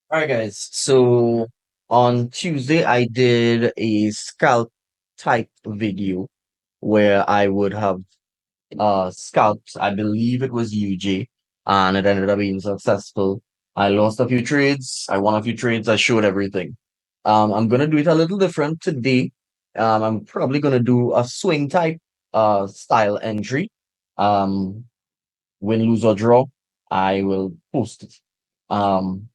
All right, guys. So on Tuesday, I did a scout type video where I would have scalped, I believe it was UJ, and it ended up being successful. I lost a few trades, I won a few trades, I showed everything. I'm gonna do it a little different today. I'm probably gonna do a swing type style entry. Um, win, lose, or draw. I will post it. Um,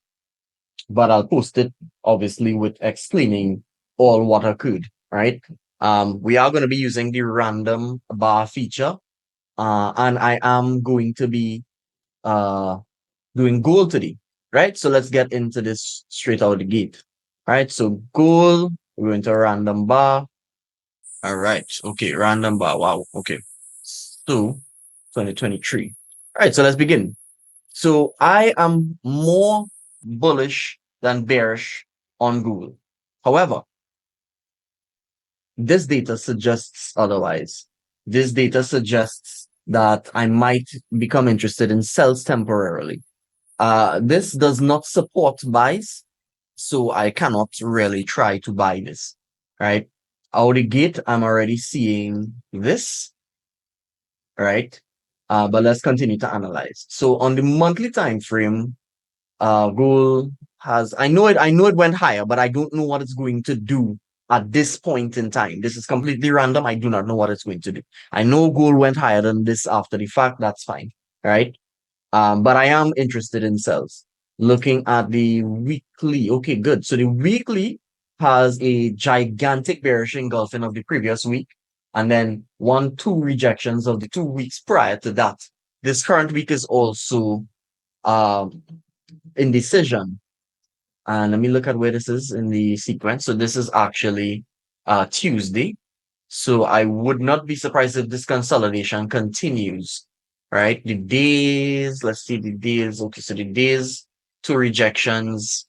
but I'll post it obviously with explaining all what occurred, right? We are going to be using the random bar feature, and I am going to be uh, doing goal today, right? So let's get into this straight out of the gate, right? So goal, we're going to random bar. All right, okay, random bar. Wow, okay. So 2023. All right, so let's begin. So I am more bullish than bearish on Google. However, this data suggests otherwise. This data suggests that I might become interested in sales temporarily. This does not support buys, so I cannot really try to buy this, right? Out of the gate, I'm already seeing this, right? But let's continue to analyze. So on the monthly time frame, goal has I know it went higher, but I don't know what it's going to do at this point in time. This is completely random. I do not know what it's going to do. I know goal went higher than this after the fact. That's fine, right? But I am interested in sales. Looking at the weekly, okay, good. So the weekly has a gigantic bearish engulfing of the previous week, and then two rejections of the 2 weeks prior to that. This current week is also um indecision. And let me look at where this is in the sequence. So this is actually Tuesday. So I would not be surprised if this consolidation continues, right? The days, let's see the days. Okay, so the days, two rejections,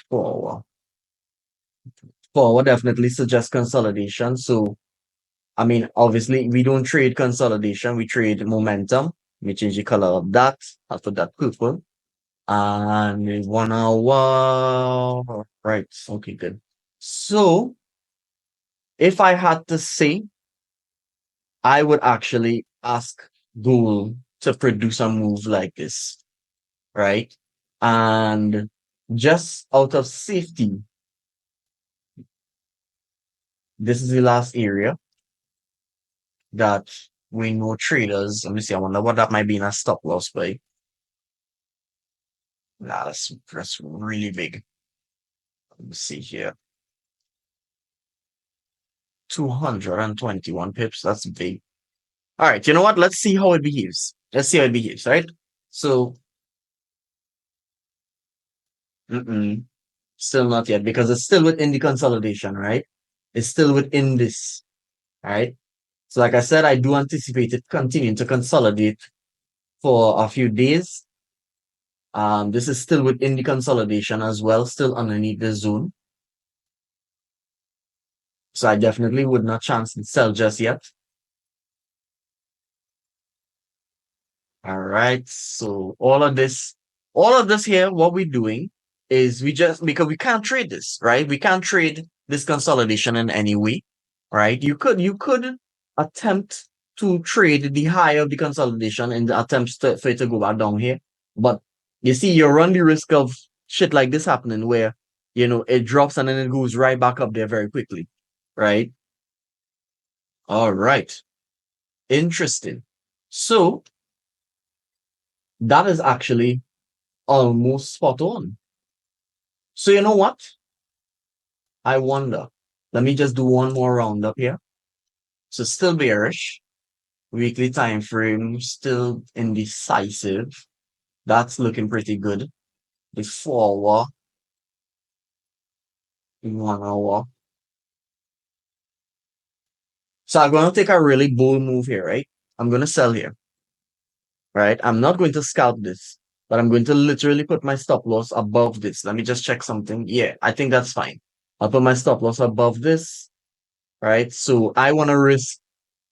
four. Four definitely suggests consolidation. So, I mean, obviously, we don't trade consolidation, we trade momentum. Let me change the color of that. I'll put that purple. And in 1 hour. Right. Okay, good. So if I had to say, I would actually ask Google to produce a move like this, right? And just out of safety, this is the last area that we know traders. Let me see. I wonder what that might be in a stop loss play. Nah, that's really big. Let me see here. 221 pips. That's big. All right, you know what? Let's see how it behaves. Let's see how it behaves, right? So, mm-mm, still not yet because it's still within the consolidation, right? It's still within this, right? So, like I said, I do anticipate it continuing to consolidate for a few days. This is still within the consolidation as well, still underneath the zone. So, I definitely would not chance to sell just yet. All right. So all of this here, what we're doing is we just because we can't trade this, right? We can't trade this consolidation in any way, right? You could attempt to trade the high of the consolidation in the attempts for it to go back down here. But you see, you run the risk of shit like this happening where it drops and then it goes right back up there very quickly. Right? All right. Interesting. So that is actually almost spot on. So you know what? I wonder. Let me just do one more roundup here. So still bearish. Weekly time frame still indecisive. That's looking pretty good. The forward in 1 hour. So I'm going to take a really bold move here, right? I'm going to sell here, right? I'm not going to scalp this, but I'm going to literally put my stop loss above this. Let me just check something. Yeah, I think that's fine. I'll put my stop loss above this, right? So I want to risk.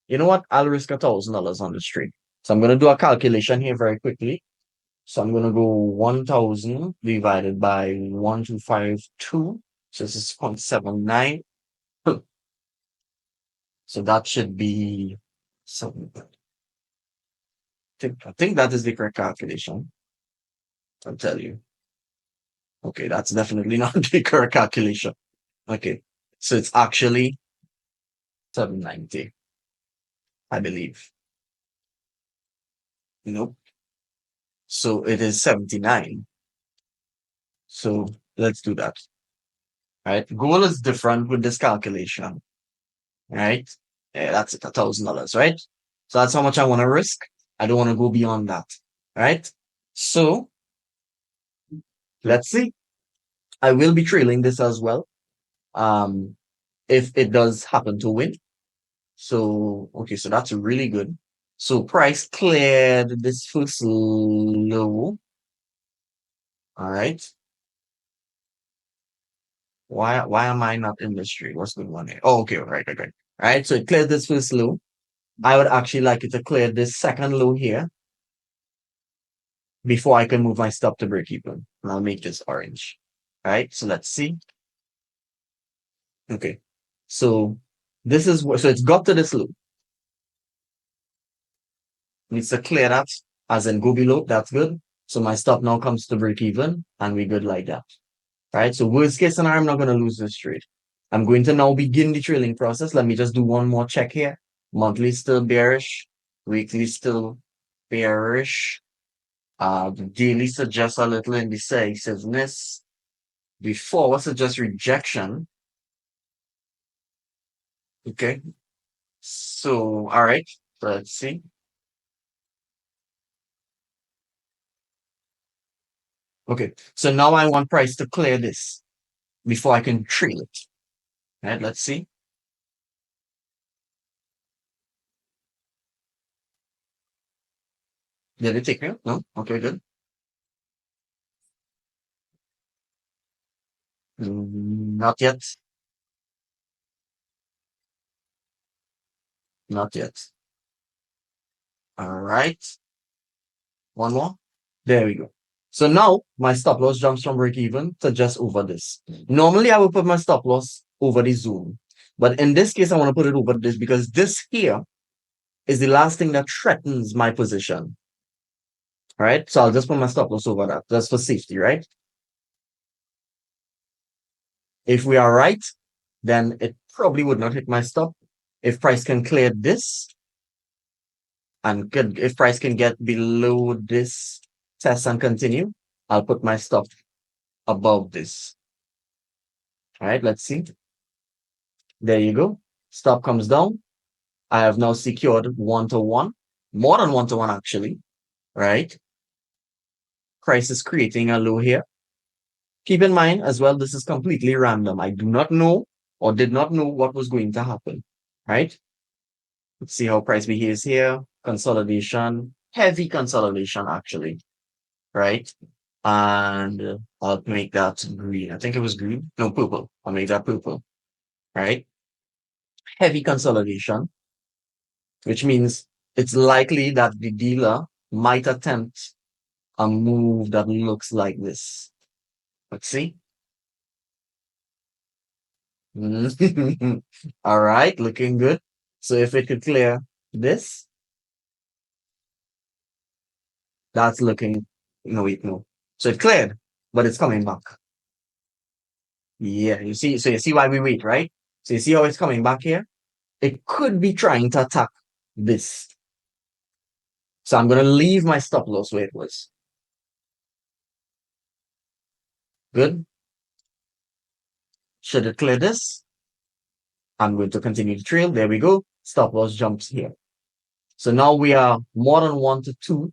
You know what? I'll risk $1,000 on this trade. So I'm going to do a calculation here very quickly. So I'm going to go 1000 divided by 1252. So this is 0.79. So that should be, so I think that is the correct calculation. I'll tell you. Okay, that's definitely not the correct calculation. Okay. So it's actually 790, I believe. Nope. So it is 79. So let's do that. Right. Goal is different with this calculation. Right. Yeah, that's it, $1,000, right? So that's how much I want to risk. I don't want to go beyond that. Right. So let's see. I will be trailing this as well. Um, if it does happen to win. So okay, so that's really good. So price cleared this first low. All right. Why am I not in this trade? What's going on here? Oh, okay, right, right, right. All right. So it cleared this first low. I would actually like it to clear this second low here before I can move my stop to break even. And I'll make this orange. All right. So let's see. Okay. So this is what, so it's got to this low. Needs to clear that as in go below. That's good. So my stop now comes to break even and we good like that. Right? So worst case scenario, I'm not going to lose this trade. I'm going to now begin the trailing process. Let me just do one more check here. Monthly still bearish. Weekly still bearish. The daily suggests a little indecisiveness. Before, what's it just rejection? Okay. So, all right. Let's see. Okay. So now I want price to clear this before I can trail it. Right? Let's see. Did it take me? No? Okay, good. Not yet. Not yet. All right. One more. There we go. So now my stop loss jumps from break even to just over this. Normally I would put my stop loss over the zone. But in this case, I want to put it over this because this here is the last thing that threatens my position. All right. So I'll just put my stop loss over that just for safety, right? If we are right, then it probably would not hit my stop. If price can clear this and if price can get below this test and continue, I'll put my stop above this. All right, let's see. There you go. Stop comes down. I have now secured 1-to-1, more than 1-to-1 actually, right? Price is creating a low here. Keep in mind as well, this is completely random. I do not know or did not know what was going to happen, right? Let's see how price behaves here. Consolidation, heavy consolidation actually, right? And I'll make that green. I think it was green. No, purple. I'll make that purple, right? Heavy consolidation, which means it's likely that the dealer might attempt a move that looks like this. Let's see. All right, looking good. So if it could clear this, that's looking, no, wait, no. So it cleared, but it's coming back. Yeah, you see, so you see why we wait, right? So you see how it's coming back here? It could be trying to attack this. So I'm going to leave my stop loss where it was. Good. Should it clear this? I'm going to continue to trail. There we go. Stop loss jumps here. So now we are more than 1-to-2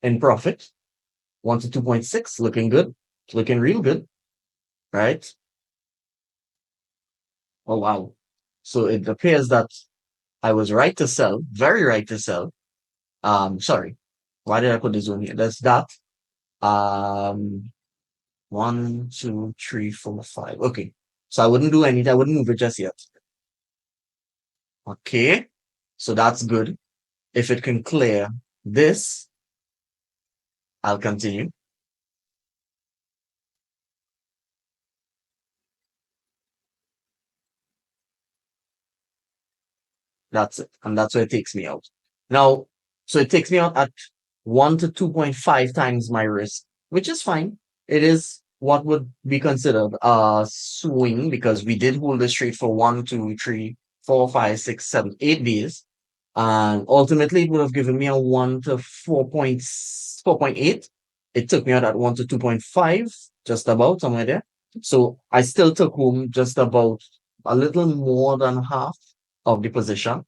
in profit. 1-to-2.6, looking good. Looking real good, right? Oh, wow. So it appears that I was right to sell, very right to sell. Sorry. Why did I put this one here? That's that. Um, 1, 2, 3, 4, 5. Okay. So I wouldn't do anything. I wouldn't move it just yet. Okay. So that's good. If it can clear this, I'll continue. That's it. And that's where it takes me out. Now, so it takes me out at 1 to 2.5 times my risk, which is fine. It is what would be considered a swing because we did hold the trade for 1, 2, 3, 4, 5, 6, 7, 8 days. And ultimately, it would have given me a 1 to 4.8. It took me out at 1 to 2.5, just about somewhere there. So I still took home just about a little more than half of the position.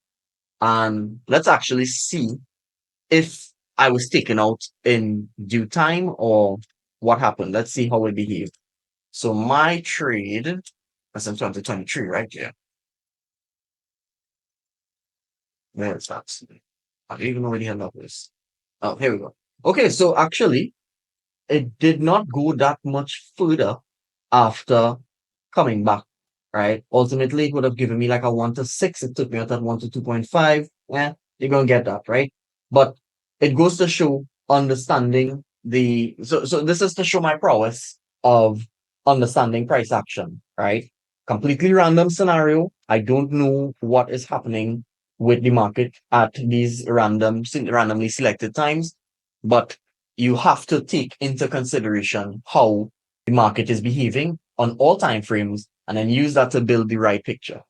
And let's actually see if I was taken out in due time or what happened. Let's see how it behaved. So my trade, that's in 2023, right? Yeah. Where is that? I don't even know where the hell that is. Oh, here we go. Okay, so actually, it did not go that much further after coming back, right? Ultimately, it would have given me like a 1 to 6. It took me out at 1 to 2.5. Yeah, you're going to get that, right? But it goes to show understanding so this is to show my prowess of understanding price action, right? Completely random scenario. I don't know what is happening with the market at these randomly selected times, but you have to take into consideration how the market is behaving on all time frames and then use that to build the right picture.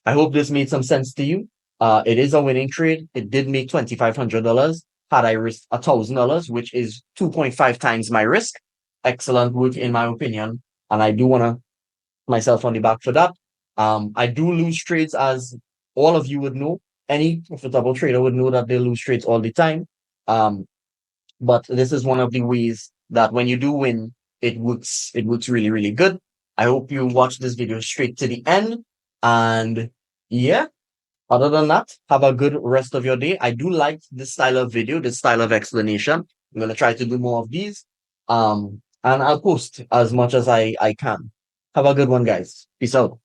I hope this made some sense to you. It is a winning trade. It did make $2,500. Had I risked $1,000, which is 2.5 times my risk. Excellent work, in my opinion. And I do want to myself on the back for that. I do lose trades, as all of you would know. Any profitable trader would know that they lose trades all the time. Um, but this is one of the ways that when you do win, it works really, really good. I hope you watch this video straight to the end. And yeah, other than that, have a good rest of your day. I do like this style of video, this style of explanation. I'm gonna try to do more of these. And I'll post as much as I can. Have a good one, guys. Peace out.